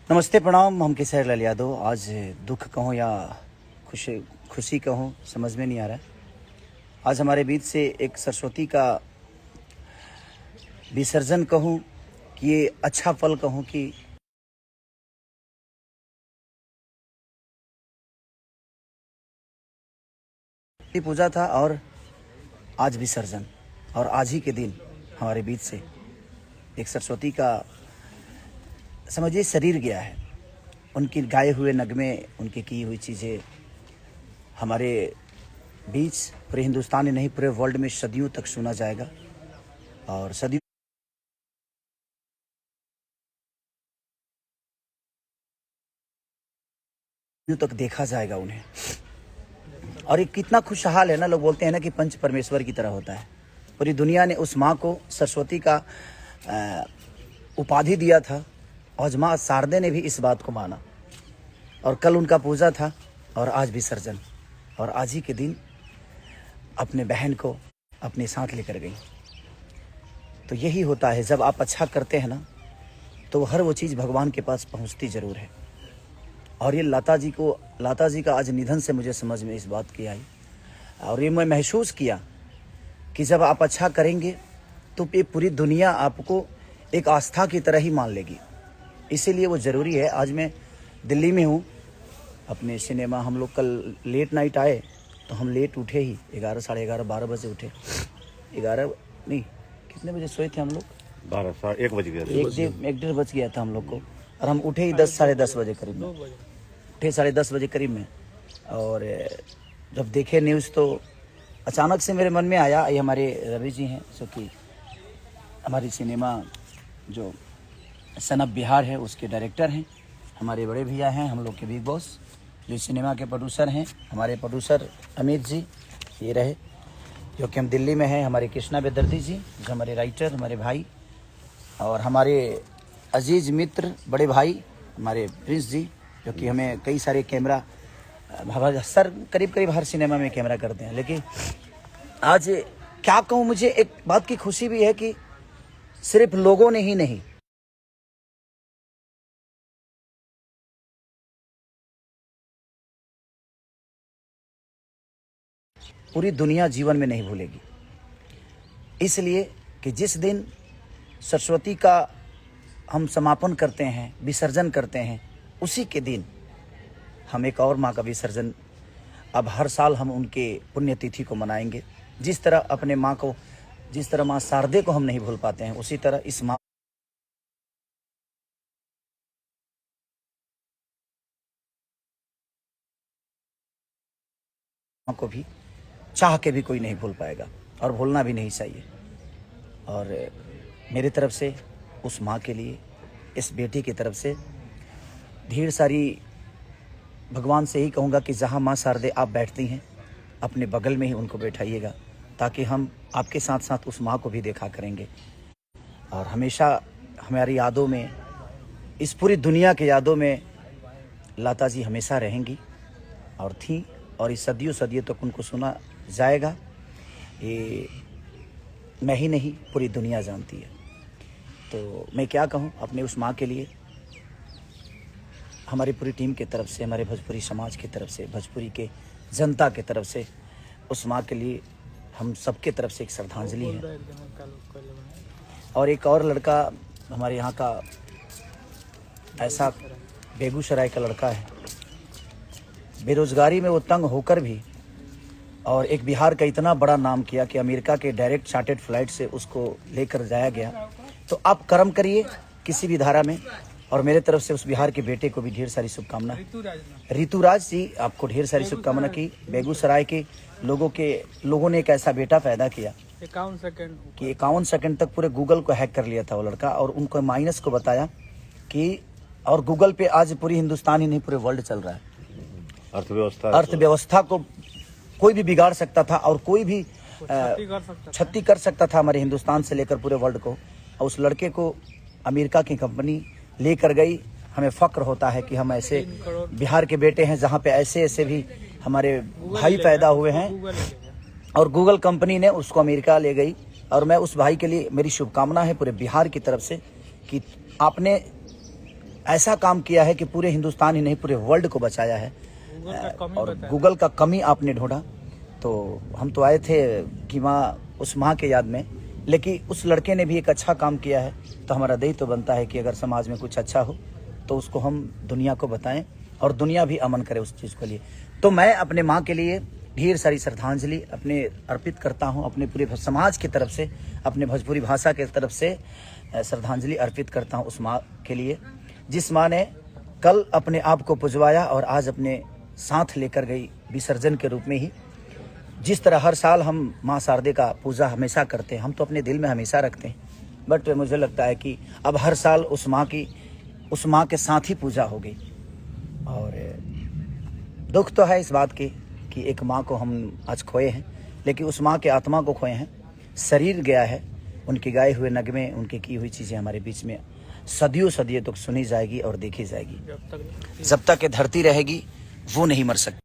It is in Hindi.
नमस्ते प्रणाम। हम किशोर लाल यादव। आज दुख कहूँ या खुशी कहूँ समझ में नहीं आ रहा है। आज हमारे बीच से एक सरस्वती का विसर्जन कहूँ कि ये अच्छा पल कहूँ कि पूजा था और आज विसर्जन, और आज ही के दिन हमारे बीच से एक सरस्वती का समझिए शरीर गया है। उनकी गाए हुए नगमे, उनकी की हुई चीज़ें हमारे बीच पूरे हिंदुस्तान में नहीं पूरे वर्ल्ड में सदियों तक सुना जाएगा और सदियों तक देखा जाएगा उन्हें। और ये कितना खुशहाल है ना, लोग बोलते हैं ना कि पंच परमेश्वर की तरह होता है। पूरी दुनिया ने उस माँ को सरस्वती का उपाधि दिया था। आज माँ शारदे ने भी इस बात को माना और कल उनका पूजा था और आज विसर्जन, और आज ही के दिन अपने बहन को अपने साथ लेकर गई। तो यही होता है, जब आप अच्छा करते हैं ना तो हर वो चीज़ भगवान के पास पहुंचती ज़रूर है। और ये लता जी का आज निधन से मुझे समझ में इस बात की आई, और ये मैं महसूस किया कि जब आप अच्छा करेंगे तो ये पूरी दुनिया आपको एक आस्था की तरह ही मान लेगी। इसीलिए वो ज़रूरी है। आज मैं दिल्ली में हूँ अपने सिनेमा। हम लोग कल लेट नाइट आए तो हम लेट उठे ही, 11, साढ़े 11, 12 बजे उठे। 11 नहीं, कितने बजे सोए थे हम लोग? 12, 1 बज गया। 1-1:30 बज गया था हम लोग को, और हम उठे ही 10, साढ़े 10 बजे करीब में उठे, साढ़े 10 बजे करीब में। और जब देखे न्यूज़ तो अचानक से मेरे मन में आया, ये हमारे रवि जी हैं जो कि हमारी सिनेमा जो सन ऑफ बिहार है उसके डायरेक्टर हैं, हमारे बड़े भैया हैं, हम लोग के बिग बॉस जो सिनेमा के प्रोड्यूसर हैं। हमारे प्रोड्यूसर अमित जी ये रहे जो कि हम दिल्ली में हैं, हमारे कृष्णा बेदर्दी जी जो हमारे राइटर, हमारे भाई, और हमारे अजीज़ मित्र बड़े भाई हमारे प्रिंस जी जो कि हमें कई सारे कैमरा सर करीब हर सिनेमा में कैमरा करते हैं। लेकिन आज क्या कहूँ, मुझे एक बात की खुशी भी है कि सिर्फ लोगों ने ही नहीं, पूरी दुनिया जीवन में नहीं भूलेगी। इसलिए कि जिस दिन सरस्वती का हम समापन करते हैं, विसर्जन करते हैं, उसी के दिन हम एक और माँ का विसर्जन अब हर साल हम उनके पुण्यतिथि को मनाएंगे। जिस तरह अपने माँ को, जिस तरह माँ शारदे को हम नहीं भूल पाते हैं, उसी तरह इस माँ को भी चाह के भी कोई नहीं भूल पाएगा, और भूलना भी नहीं चाहिए। और मेरी तरफ से उस माँ के लिए, इस बेटी की तरफ से ढेर सारी, भगवान से ही कहूँगा कि जहाँ माँ शारदे आप बैठती हैं अपने बगल में ही उनको बैठाइएगा, ताकि हम आपके साथ साथ उस माँ को भी देखा करेंगे। और हमेशा हमारी यादों में, इस पूरी दुनिया के यादों में लता जी हमेशा रहेंगी और थी, और इस सदियों तक उनको सुना जाएगा। ये मैं ही नहीं, पूरी दुनिया जानती है। तो मैं क्या कहूँ अपने उस माँ के लिए, हमारी पूरी टीम की तरफ से, हमारे भोजपुरी समाज की तरफ से, भोजपुरी के जनता की तरफ से उस माँ के लिए हम सबके तरफ से एक श्रद्धांजलि है। और एक और लड़का हमारे यहाँ का, ऐसा बेगूसराय का लड़का है, बेरोजगारी में वो तंग होकर भी, और एक बिहार का इतना बड़ा नाम किया कि अमेरिका के डायरेक्ट चार्टेड फ्लाइट से उसको लेकर जाया गया। तो आप कर्म करिए किसी भी धारा में, और मेरे तरफ से उस बिहार के बेटे को भी ढेर सारी शुभकामना। ऋतुराज जी आपको ढेर सारी शुभकामना की। बेगूसराय के लोगों ने एक ऐसा बेटा पैदा किया 51 सेकंड तक पूरे गूगल को हैक कर लिया था वो लड़का, और उनको माइनस को बताया कि, और गूगल पे आज पूरी हिंदुस्तान ही नहीं पूरे वर्ल्ड चल रहा है। अर्थव्यवस्था को कोई भी बिगाड़ सकता था और कोई भी क्षति कर सकता था हमारे हिंदुस्तान से लेकर पूरे वर्ल्ड को। और उस लड़के को अमेरिका की कंपनी लेकर गई। हमें फक्र होता है कि हम ऐसे बिहार के बेटे हैं जहां पे ऐसे भी हमारे भाई पैदा हुए हैं, और गूगल कंपनी ने उसको अमेरिका ले गई। और मैं उस भाई के लिए, मेरी शुभकामना है पूरे बिहार की तरफ से कि आपने ऐसा काम किया है कि पूरे हिंदुस्तान ही नहीं पूरे वर्ल्ड को बचाया है। और गूगल का कमी आपने ढूंढा, तो हम तो आए थे कि उस माँ के याद में, लेकिन उस लड़के ने भी एक अच्छा काम किया है। तो हमारा दायित्व तो बनता है कि अगर समाज में कुछ अच्छा हो तो उसको हम दुनिया को बताएं और दुनिया भी अमन करे उस चीज़ के लिए। तो मैं अपने माँ के लिए ढेर सारी श्रद्धांजलि अपने अर्पित करता हूँ, अपने पूरे समाज की तरफ से, अपने भोजपुरी भाषा के तरफ से श्रद्धांजलि अर्पित करता हूँ उस माँ के लिए, जिस माँ ने कल अपने आप को पुजवाया और आज अपने साथ लेकर गई विसर्जन के रूप में ही। जिस तरह हर साल हम माँ शारदे का पूजा हमेशा करते हैं, हम तो अपने दिल में हमेशा रखते हैं, बट मुझे लगता है कि अब हर साल उस माँ के साथ ही पूजा होगी। और दुख तो है इस बात की कि एक माँ को हम आज खोए हैं, लेकिन उस माँ के आत्मा को खोए हैं। शरीर गया है, उनके गाए हुए नगमे, उनकी की हुई चीज़ें हमारे बीच में सदियों सदियों तक सुनी जाएगी और देखी जाएगी। जब तक ये धरती रहेगी वो नहीं मर सकती।